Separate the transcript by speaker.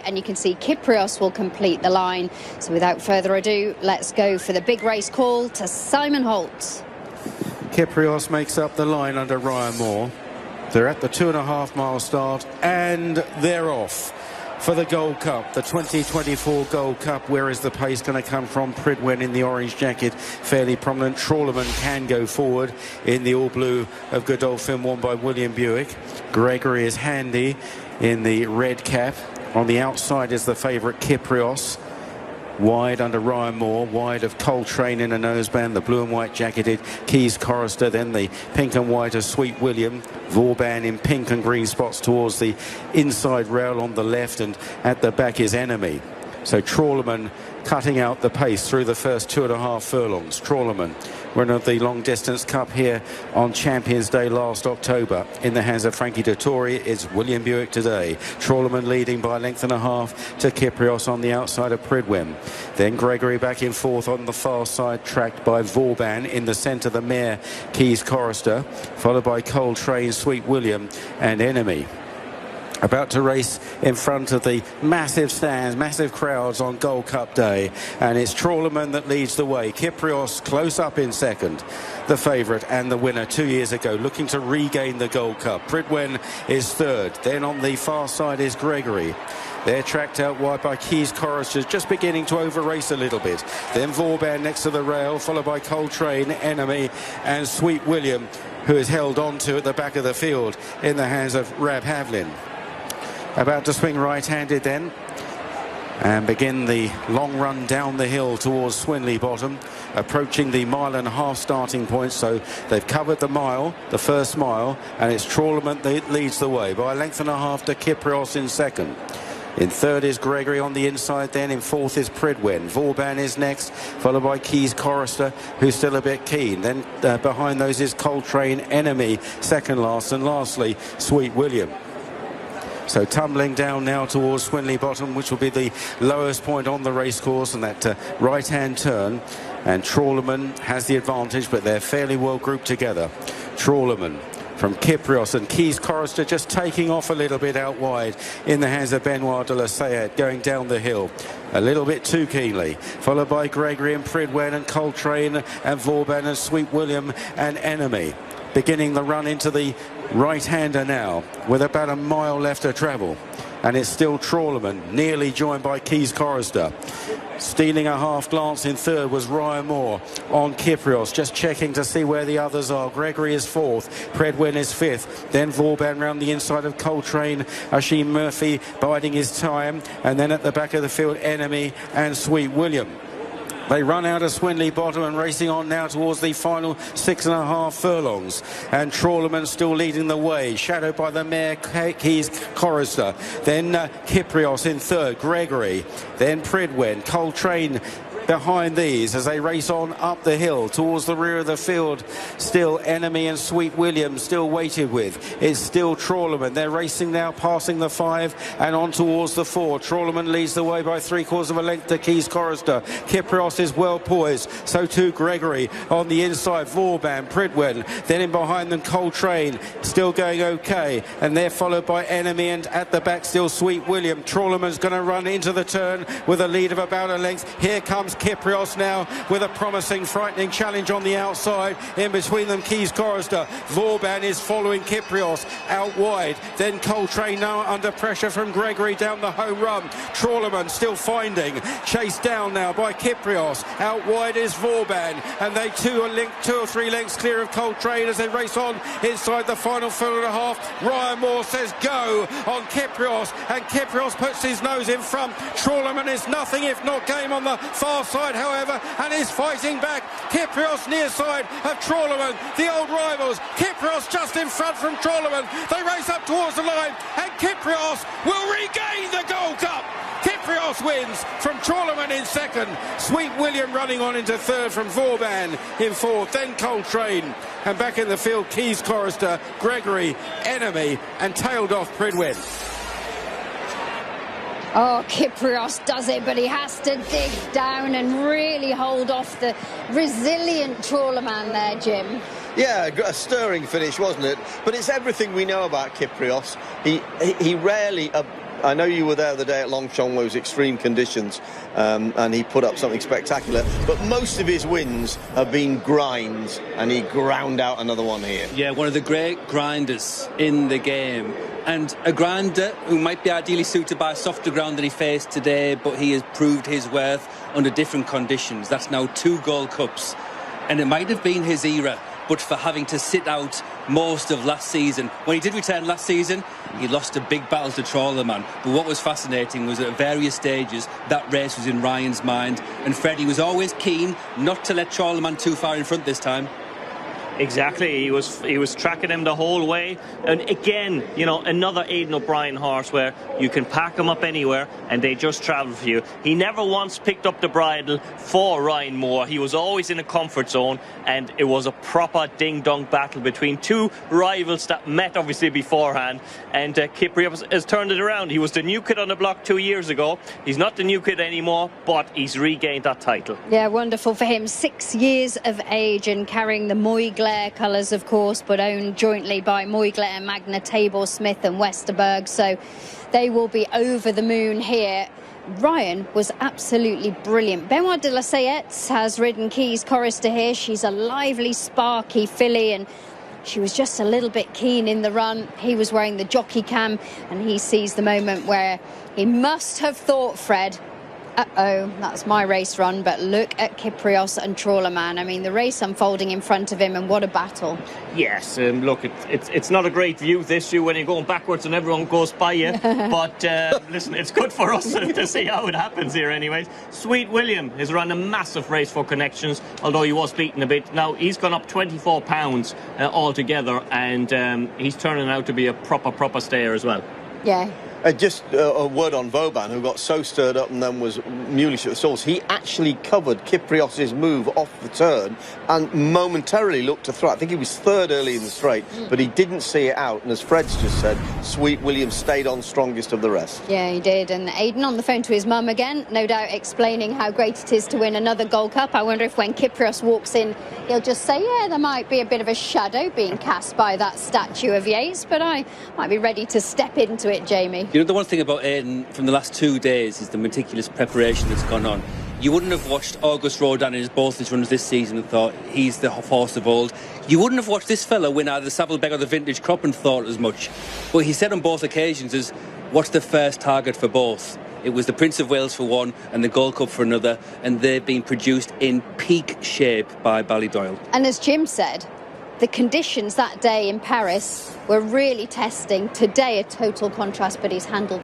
Speaker 1: And you can see Kyprios will complete the line. So without further ado, let's go for the big race call to Simon Holt.
Speaker 2: Kyprios makes up the line under Ryan Moore. They're at the 2.5 mile start and they're off for the Gold Cup, the 2024 Gold Cup. Where is the pace going to come from? Pridwen in the orange jacket, fairly prominent. Trawlerman can go forward in the all blue of Godolphin, won by William Buick. Gregory is handy in the red cap. On the outside is the favourite Kyprios. Wide under Ryan Moore, wide of Coltrane in a noseband, the blue and white jacketed Keys Chorister, then the pink and white of Sweet William. Vauban in pink and green spots towards the inside rail on the left, and at the back is Enemy. So Trawlerman cutting out the pace through the first 2.5 furlongs. Trawlerman, winner of the long distance cup here on Champions Day last October, in the hands of Frankie Dettori. Is William Buick today. Trawlerman leading by a length and a half to Kyprios on the outside of Pridwen. Then Gregory back in fourth on the far side, tracked by Vauban. In the centre, the mare Keys Chorister, followed by Coltrane, Sweet William and Enemy. About to race in front of the massive stands, massive crowds on Gold Cup Day, and it's Trawlerman that leads the way. Kyprios close up in second, the favourite and the winner 2 years ago, looking to regain the Gold Cup. Pridwen is third. Then on the far side is Gregory. They're tracked out wide by Keys Chorister, just beginning to over-race a little bit. Then Vauban next to the rail, followed by Coltrane, Enemy and Sweet William, who is held on to at the back of the field in the hands of Rab Havlin. About to swing right-handed then and begin the long run down the hill towards Swinley Bottom, approaching the 1.5 mile starting point. So they've covered the mile, the first mile, and it's Trawlerman that leads the way by a length and a half to Kyprios in second. In third is Gregory on the inside, then in fourth is Pridwen. Vauban is next, followed by Keys Chorister, who's still a bit keen. Then behind those is Coltrane, Enemy, second last, and lastly Sweet William. So tumbling down now towards Swinley Bottom, which will be the lowest point on the racecourse, and that right-hand turn. And Trawlerman has the advantage, but they're fairly well grouped together. Trawlerman from Kyprios and Keys Chorister just taking off a little bit out wide in the hands of Benoit de la Sayette, going down the hill a little bit too keenly, followed by Gregory and Pridwen and Coltrane and Vauban and Sweet William and Enemy. Beginning the run into the right-hander now, with about a mile left to travel. And it's still Trawlerman, nearly joined by Keys Chorister. Stealing a half glance in third was Ryan Moore on Kyprios, just checking to see where the others are. Gregory is fourth, Pridwen is fifth, then Vauban round the inside of Coltrane, Ashim Murphy biding his time, and then at the back of the field, Enemy and Sweet William. They run out of Swinley Bottom and racing on now towards the final 6.5 furlongs. And Trawlerman still leading the way, shadowed by the mare Keys Chorister. Then Kyprios in third, Gregory. Then Pridwen, Coltrane behind these as they race on up the hill towards the rear of the field. Still Enemy and Sweet William still waited with. It's still Trawlerman. They're racing now, passing the 5 and on towards the 4. Trawlerman leads the way by 3/4 of a length to Keys Chorister. Kyprios is well poised, so too Gregory. On the inside, Vauban, Pridwen, then in behind them Coltrane, still going okay, and they're followed by Enemy, and at the back still Sweet William. Trawlerman's going to run into the turn with a lead of about a length. Here comes Kyprios now with a promising, frightening challenge on the outside. In between them, Keys Chorister. Vauban is following Kyprios out wide. Then Coltrane now under pressure from Gregory down the home run. Trawlerman still finding, chased down now by Kyprios. Out wide is Vauban, and they two or three lengths clear of Coltrane as they race on inside the final furlong and a half. Ryan Moore says go on Kyprios, and Kyprios puts his nose in front. Trawlerman is nothing if not game on the far side, however, and is fighting back. Kyprios near side of Trawlerman, the old rivals. Kyprios just in front from Trawlerman. They race up towards the line, and Kyprios will regain the Gold Cup. Kyprios wins from Trawlerman in second. Sweet William running on into third from Vauban in fourth. Then Coltrane, and back in the field Keys Chorister, Gregory, Enemy, and tailed off Pridwen.
Speaker 1: Oh, Kyprios does it, but he has to dig down and really hold off the resilient Trawlerman there, Jim.
Speaker 3: Yeah, a stirring finish, wasn't it? But it's everything we know about Kyprios. He rarely I know you were there the day at Longchamp where it was extreme conditions, and he put up something spectacular, but most of his wins have been grinds, and he ground out another one here.
Speaker 4: Yeah, one of the great grinders in the game, and a grinder who might be ideally suited by a softer ground than he faced today, but he has proved his worth under different conditions. That's now 2 Gold Cups, and it might have been his era, but for having to sit out most of last season. When he did return last season, he lost a big battle to Trawler Man. But what was fascinating was at various stages, that race was in Ryan's mind. And Freddie was always keen not to let Trawler Man too far in front this time.
Speaker 5: Exactly, he was tracking him the whole way, and again, you know, another Aidan O'Brien horse where you can pack him up anywhere and they just travel for you. He never once picked up the bridle for Ryan Moore. He was always in a comfort zone, and it was a proper ding-dong battle between 2 rivals that met obviously beforehand, and Kyprios has turned it around. He was the new kid on the block 2 years ago. He's not the new kid anymore, but he's regained that title.
Speaker 1: Yeah, wonderful for him. 6 years of age and carrying the Moyglaire colours, of course, but owned jointly by Moyglaire, Magna, Tabor, Smith and Westerberg. So they will be over the moon here. Ryan was absolutely brilliant. Benoit de la Sayette has ridden Keys Chorister here. She's a lively, sparky filly, and she was just a little bit keen in the run. He was wearing the jockey cam, and he sees the moment where he must have thought, Fred, uh-oh, that's my race run, but look at Kyprios and Trawler Man. I mean, the race unfolding in front of him, and what a battle.
Speaker 5: Yes, look, it's not a great view, this view, when you're going backwards and everyone goes by you. But listen, it's good for us to see how it happens here anyways. Sweet William has run a massive race for Connections, although he was beaten a bit. Now, he's gone up 24 pounds altogether, and he's turning out to be a proper stayer as well.
Speaker 1: Yeah.
Speaker 3: Just a word on Vauban, who got so stirred up and then was mulish at the source. He actually covered Kyprios' move off the turn and momentarily looked to throw. I think he was third early in the straight, but he didn't see it out. And as Fred's just said, Sweet William stayed on strongest of the rest.
Speaker 1: Yeah, he did. And Aidan on the phone to his mum again, no doubt explaining how great it is to win another Gold Cup. I wonder if when Kyprios walks in, he'll just say, yeah, there might be a bit of a shadow being cast by that statue of Yates, but I might be ready to step into it, Jamie.
Speaker 4: You know, the one thing about Aidan from the last 2 days is the meticulous preparation that's gone on. You wouldn't have watched August Rodin in both his runs this season and thought he's the horse of old. You wouldn't have watched this fella win either the Saddlebeg or the Vintage Crop and thought as much. But he said on both occasions is, what's the first target for both? It was the Prince of Wales for one and the Gold Cup for another, and they've been produced in peak shape by Ballydoyle.
Speaker 1: And as Jim said, the conditions that day in Paris were really testing. Today, a total contrast, but he's handled